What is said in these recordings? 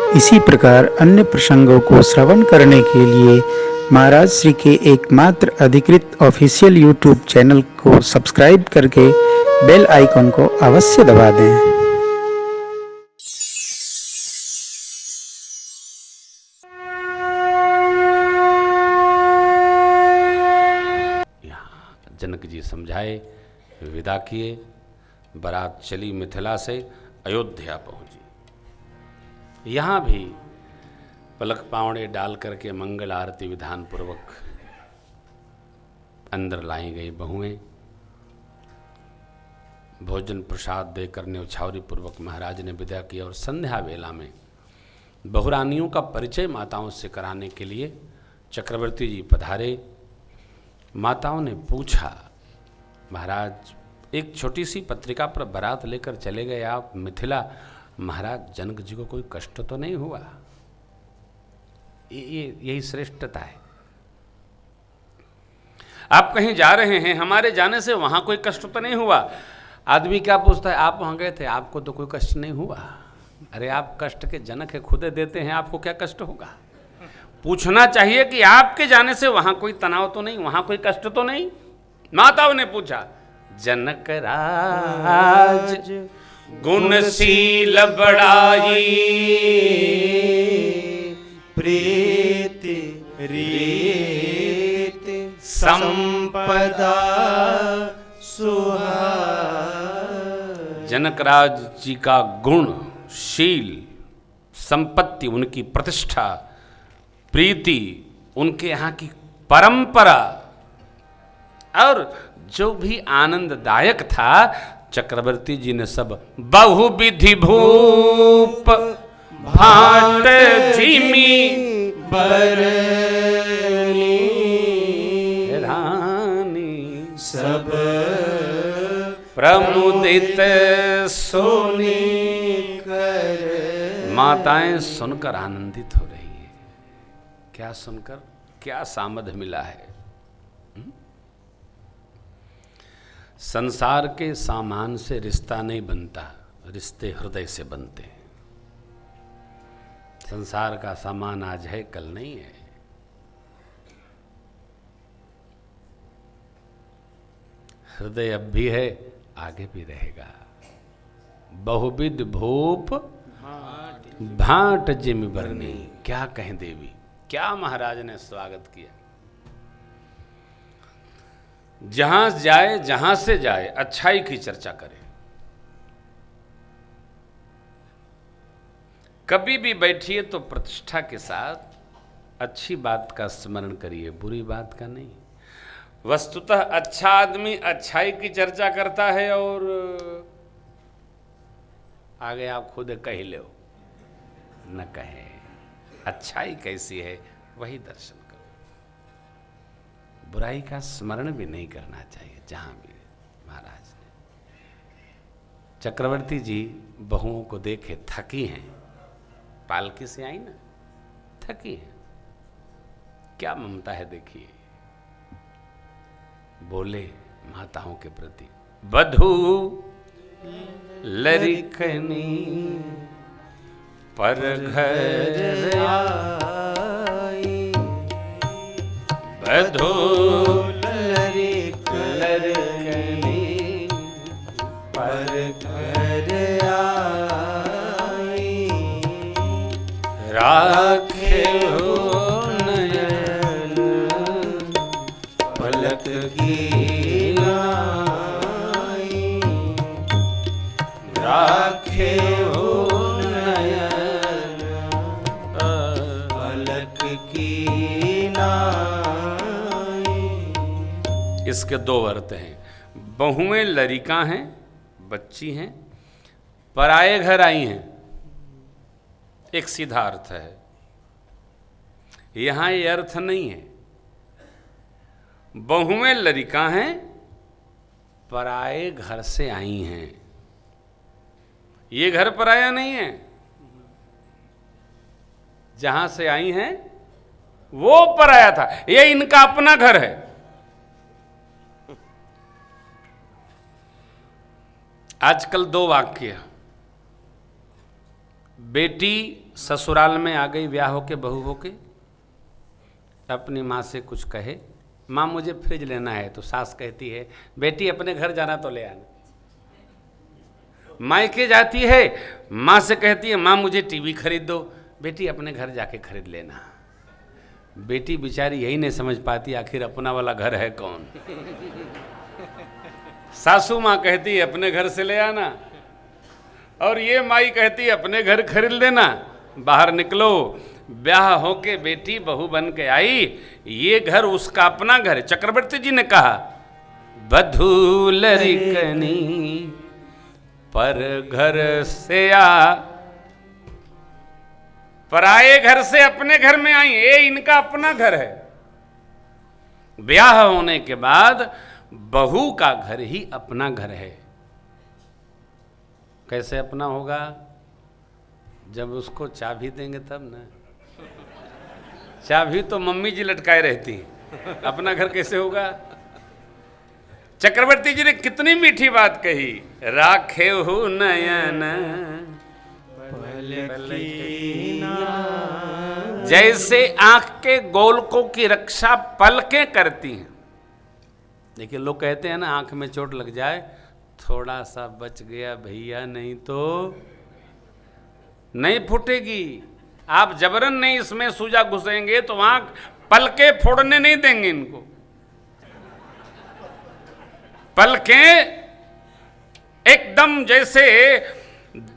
इसी प्रकार अन्य प्रसंगों को श्रवण करने के लिए महाराज श्री के एकमात्र अधिकृत ऑफिशियल यूट्यूब चैनल को सब्सक्राइब करके बेल आइकन को अवश्य दबा दें। जनक जी समझाए, विदा किए, बारात चली मिथिला से अयोध्या पहुंची। यहाँ भी पलक पावड़े डाल करके मंगल आरती विधान पूर्वक अंदर लाई गई बहुएं, भोजन प्रसाद देकर न्यौछावरी पूर्वक महाराज ने विदा किया। और संध्या वेला में बहुरानियों का परिचय माताओं से कराने के लिए चक्रवर्ती जी पधारे। माताओं ने पूछा, महाराज एक छोटी सी पत्रिका पर बारात लेकर चले गए आप मिथिला, महाराज जनक जी को कोई कष्ट तो नहीं हुआ? यही श्रेष्ठता है। आप कहीं जा रहे हैं, हमारे जाने से वहां कोई कष्ट तो नहीं हुआ? आदमी क्या पूछता है, आप वहां गए थे, आपको तो कोई कष्ट नहीं हुआ? अरे आप कष्ट के जनक है, खुद देते हैं, आपको क्या कष्ट होगा? पूछना चाहिए कि आपके जाने से वहां कोई तनाव तो नहीं, वहां कोई कष्ट तो नहीं? माताओं ने पूछा। जनक राज गुणशील बड़ाई, प्रीति रीति संपदा सुहा। जनक राज जी का गुण, शील, संपत्ति, उनकी प्रतिष्ठा, प्रीति, उनके यहाँ की परंपरा और जो भी आनंददायक था, चक्रवर्ती जी ने सब बहुविधि भूप भाट जिमी बरनी रानी सब प्रमुदित सोनी कर। माताएं सुनकर आनंदित हो रही है। क्या सुनकर, क्या सामध मिला है। संसार के सामान से रिश्ता नहीं बनता, रिश्ते हृदय से बनते हैं। संसार का सामान आज है, कल नहीं है। हृदय अब भी है, आगे भी रहेगा। बहुविध भूप भाट जिम बरनी। क्या कहें देवी, क्या महाराज ने स्वागत किया। जहां जाए, जहां से जाए, अच्छाई की चर्चा करे। कभी भी बैठिए तो प्रतिष्ठा के साथ अच्छी बात का स्मरण करिए, बुरी बात का नहीं। वस्तुतः अच्छा आदमी अच्छाई की चर्चा करता है और आगे आप खुद कह लो, न कहे। अच्छाई कैसी है वही दर्शन करो। बुराई का स्मरण भी नहीं करना चाहिए। जहां भी महाराज ने, चक्रवर्ती जी बहुओं को देखे, थकी हैं, पालकी से आई ना, थकी हैं। क्या ममता है देखिए। बोले माताओं के प्रति, बधू लरिकनी पर घर आई, बधू लरिकनी पर घर आई। राखे हो नयन पलक की नाई। राखे हो नयन पलक की नाई। इसके दो अर्थ हैं। बहुएं लरिका हैं, बच्ची हैं, पराए घर आई हैं, एक सीधा अर्थ है। यहां ये अर्थ नहीं है। बहुएं लरिका हैं, पराए घर से आई हैं। ये घर पराया नहीं है। जहां से आई हैं वो पराया था, ये इनका अपना घर है। आजकल दो वाक्य, बेटी ससुराल में आ गई ब्याह होके बहू होके, अपनी माँ से कुछ कहे, माँ मुझे फ्रिज लेना है, तो सास कहती है बेटी अपने घर जाना तो ले आना। मायके जाती है, माँ से कहती है माँ मुझे टीवी खरीद दो, बेटी अपने घर जाके खरीद लेना। बेटी बेचारी यही नहीं समझ पाती आखिर अपना वाला घर है कौन। सासू माँ कहती है अपने घर से ले आना, और ये माई कहती है अपने घर खरीद लेना। बाहर निकलो, ब्याह होके बेटी बहू बन के आई, ये घर उसका अपना घर है। चक्रवर्ती जी ने कहा बधू लरिकनी पर घर से आ, पराए घर से अपने घर में आई, ये इनका अपना घर है। ब्याह होने के बाद बहू का घर ही अपना घर है। कैसे अपना होगा? जब उसको चाबी देंगे तब ना। चाबी तो मम्मी जी लटकाए रहती, अपना घर कैसे होगा? चक्रवर्ती जी ने कितनी मीठी बात कही, राखे हो नयन जैसे आंख के गोलकों की रक्षा पलकें करती हैं। देखिए लोग कहते हैं ना आंख में चोट लग जाए थोड़ा सा बच गया भैया, नहीं तो नहीं फूटेगी। आप जबरन नहीं इसमें सूजा घुसेंगे तो आंख पलके फोड़ने नहीं देंगे इनको। पलकें एकदम जैसे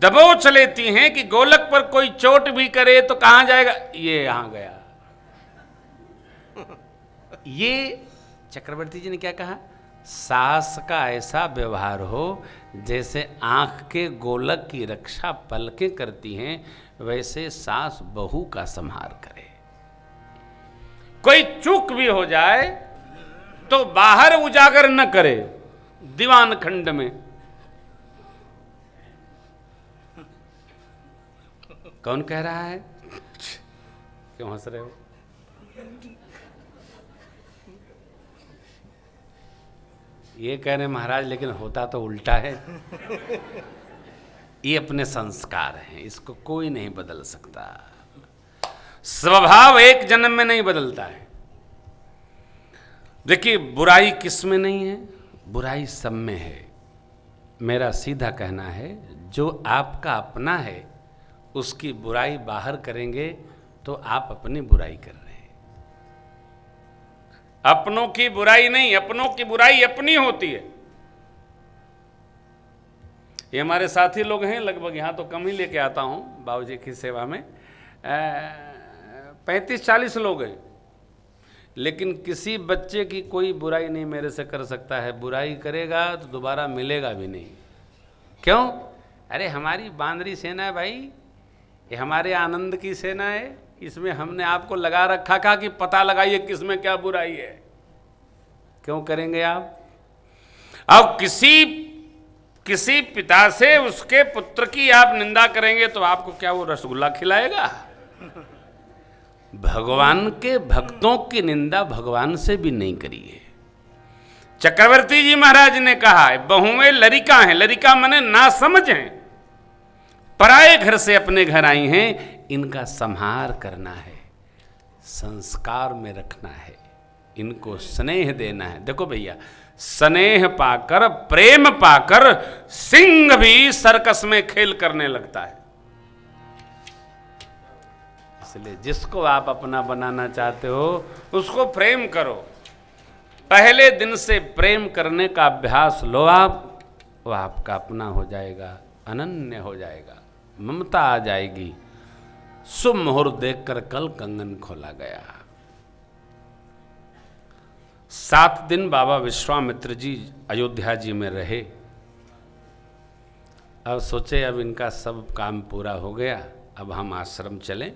दबोच लेती हैं कि गोलक पर कोई चोट भी करे तो कहां जाएगा, ये यहां गया। ये चक्रवर्ती जी ने क्या कहा, सास का ऐसा व्यवहार हो जैसे आंख के गोलक की रक्षा पलकें करती हैं, वैसे सास बहू का संहार करे। कोई चूक भी हो जाए तो बाहर उजागर न करे, दीवान खंड में। कौन कह रहा है? क्यों हंस रहे हो? ये कह रहे महाराज लेकिन होता तो उल्टा है। ये अपने संस्कार हैं, इसको कोई नहीं बदल सकता। स्वभाव एक जन्म में नहीं बदलता है। देखिए बुराई किस में नहीं है, बुराई सब में है। मेरा सीधा कहना है जो आपका अपना है उसकी बुराई बाहर करेंगे तो आप अपनी बुराई कर रहे हैं। अपनों की बुराई नहीं, अपनों की बुराई अपनी होती है। ये हमारे साथी लोग हैं, लगभग यहाँ तो कम ही लेके आता हूँ बाबूजी की सेवा में, 35-40 लोग हैं, लेकिन किसी बच्चे की कोई बुराई नहीं मेरे से कर सकता है। बुराई करेगा तो दोबारा मिलेगा भी नहीं। क्यों? अरे हमारी बांदरी सेना है भाई, ये हमारे आनंद की सेना है, इसमें हमने आपको लगा रखा था कि पता लगाइए किसमें क्या बुराई है। क्यों करेंगे आप? अब किसी पिता से उसके पुत्र की आप निंदा करेंगे तो आपको क्या वो रसगुल्ला खिलाएगा? भगवान के भक्तों की निंदा भगवान से भी नहीं करिए। चक्रवर्ती जी महाराज ने कहा है बहुएं लरिका हैं, लरिका माने ना समझ हैं, पराए घर से अपने घर आई हैं, इनका संहार करना है, संस्कार में रखना है, इनको स्नेह देना है। देखो भैया, स्नेह पाकर प्रेम पाकर सिंह भी सर्कस में खेल करने लगता है। इसलिए जिसको आप अपना बनाना चाहते हो उसको प्रेम करो। पहले दिन से प्रेम करने का अभ्यास लो आप, वो आपका अपना हो जाएगा, अनन्य हो जाएगा, ममता आ जाएगी। शुभ मुहूर्त देखकर कल कंगन खोला गया। 7 दिन बाबा विश्वामित्र जी अयोध्या जी में रहे। अब सोचे अब इनका सब काम पूरा हो गया, अब हम आश्रम चलें।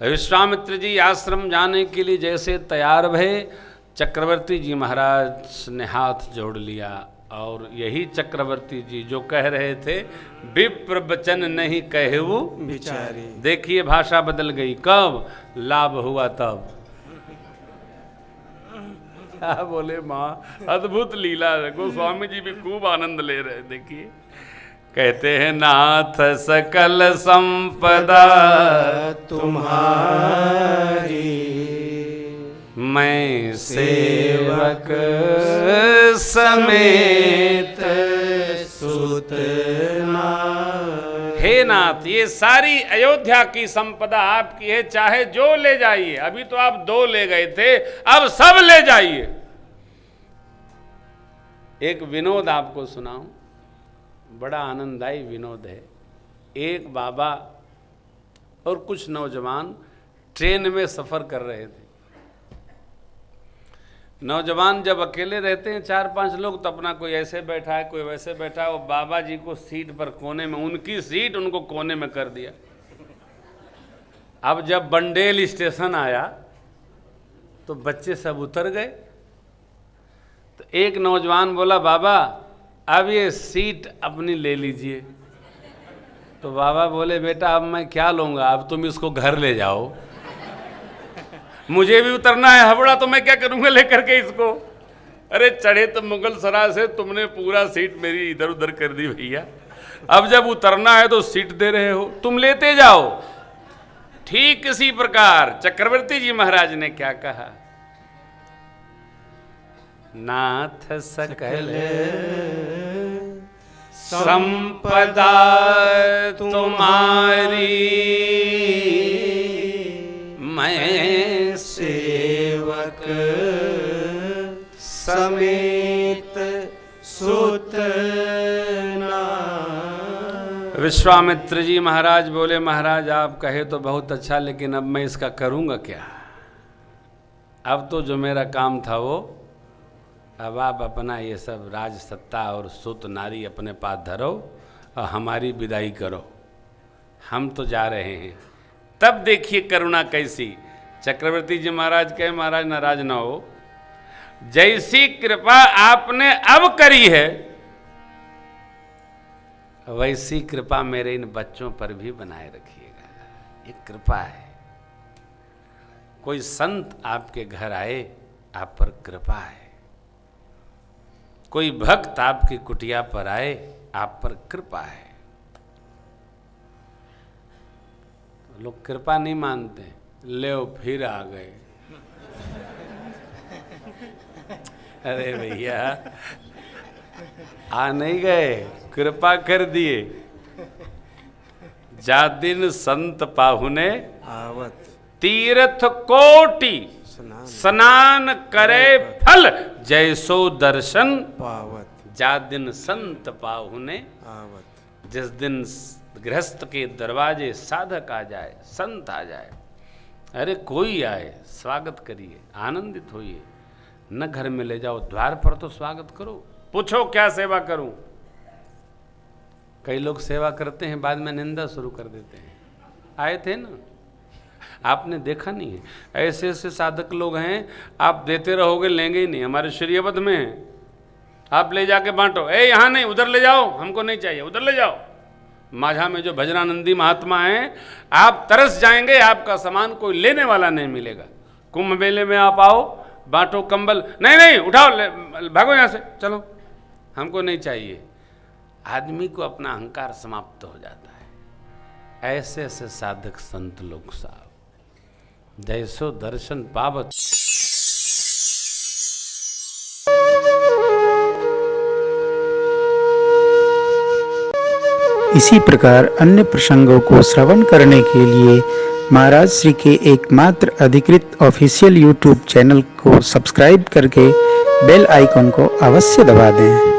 विश्वामित्र जी आश्रम जाने के लिए जैसे तैयार भये, चक्रवर्ती जी महाराज ने हाथ जोड़ लिया। और यही चक्रवर्ती जी जो कह रहे थे विप्र वचन नहीं कहू बिचारी, देखिए भाषा बदल गई। कब? लाभ हुआ तब। क्या बोले माँ, अद्भुत लीला। गोस्वामी जी भी खूब आनंद ले रहे। देखिए कहते हैं नाथ सकल संपदा तुम्हारी, मैं सेवक समेत सुत नारी। हे नाथ, ये सारी अयोध्या की संपदा आपकी है, चाहे जो ले जाइए। अभी तो आप 2 ले गए थे, अब सब ले जाइए। एक विनोद आपको सुनाऊं, बड़ा आनंददायी विनोद है। एक बाबा और कुछ नौजवान ट्रेन में सफर कर रहे थे। नौजवान जब अकेले रहते हैं 4-5 लोग, तो अपना कोई ऐसे बैठा है, कोई वैसे बैठा है। वो बाबा जी को सीट पर कोने में, उनकी सीट उनको कोने में कर दिया। अब जब बंडेल स्टेशन आया तो बच्चे सब उतर गए। तो एक नौजवान बोला, बाबा अब ये सीट अपनी ले लीजिए। तो बाबा बोले, बेटा अब मैं क्या लूँगा, अब तुम इसको घर ले जाओ, मुझे भी उतरना है हबड़ा, तो मैं क्या करूँगा लेकर के इसको। अरे चढ़े तो मुगल सराय से, तुमने पूरा सीट मेरी इधर उधर कर दी भैया, अब जब उतरना है तो सीट दे रहे हो, तुम लेते जाओ। ठीक इसी प्रकार चक्रवर्ती जी महाराज ने क्या कहा, नाथ सकल संपदा तुम्हारी, मैं सेवक समेत सुत नारी। विश्वामित्र जी महाराज बोले, महाराज आप कहे तो बहुत अच्छा, लेकिन अब मैं इसका करूँगा क्या। अब तो जो मेरा काम था वो, अब आप अपना ये सब राज सत्ता और सुत नारी अपने पास धरो और हमारी विदाई करो, हम तो जा रहे हैं। तब देखिए करुणा कैसी। चक्रवर्ती जी महाराज कहे, महाराज नाराज ना हो, जैसी कृपा आपने अब करी है वैसी कृपा मेरे इन बच्चों पर भी बनाए रखिएगा। ये कृपा है। कोई संत आपके घर आए, आप पर कृपा है। कोई भक्त आपकी कुटिया पर आए, आप पर कृपा है। लोग कृपा नहीं मानते, ले फिर आ गए। अरे भैया आ नहीं गए, कृपा कर दिए। जा दिन संत पाहुने आवत तीर्थ कोटि, स्नान करे फल जैसो दर्शन पावत। जा दिन संत पाहुने आवत। जिस दिन गृहस्थ के दरवाजे साधक आ जाए, संत आ जाए, अरे कोई आए, स्वागत करिए, आनंदित होइए। न घर में ले जाओ, द्वार पर तो स्वागत करो। पूछो क्या सेवा करूं। कई लोग सेवा करते हैं, बाद में निंदा शुरू कर देते हैं। आए थे ना, आपने देखा नहीं है, ऐसे ऐसे साधक लोग हैं, आप देते रहोगे लेंगे ही नहीं। हमारे श्रीयवध में है, आप ले जाके बांटो, ए यहाँ नहीं, उधर ले जाओ, हमको नहीं चाहिए, उधर ले जाओ। माझा में जो भजनानंदी महात्मा हैं, आप तरस जाएंगे, आपका सामान कोई लेने वाला नहीं मिलेगा। कुंभ मेले में आप आओ, बांटो कंबल, नहीं नहीं उठाओ, भागो यहाँ से, चलो, हमको नहीं चाहिए। आदमी को अपना अहंकार समाप्त हो जाता है। ऐसे ऐसे साधक संत लोग साहब, जैसो दर्शन पावत। इसी प्रकार अन्य प्रसंगों को श्रवण करने के लिए महाराज श्री के एकमात्र अधिकृत ऑफिशियल यूट्यूब चैनल को सब्सक्राइब करके बेल आइकन को अवश्य दबा दें।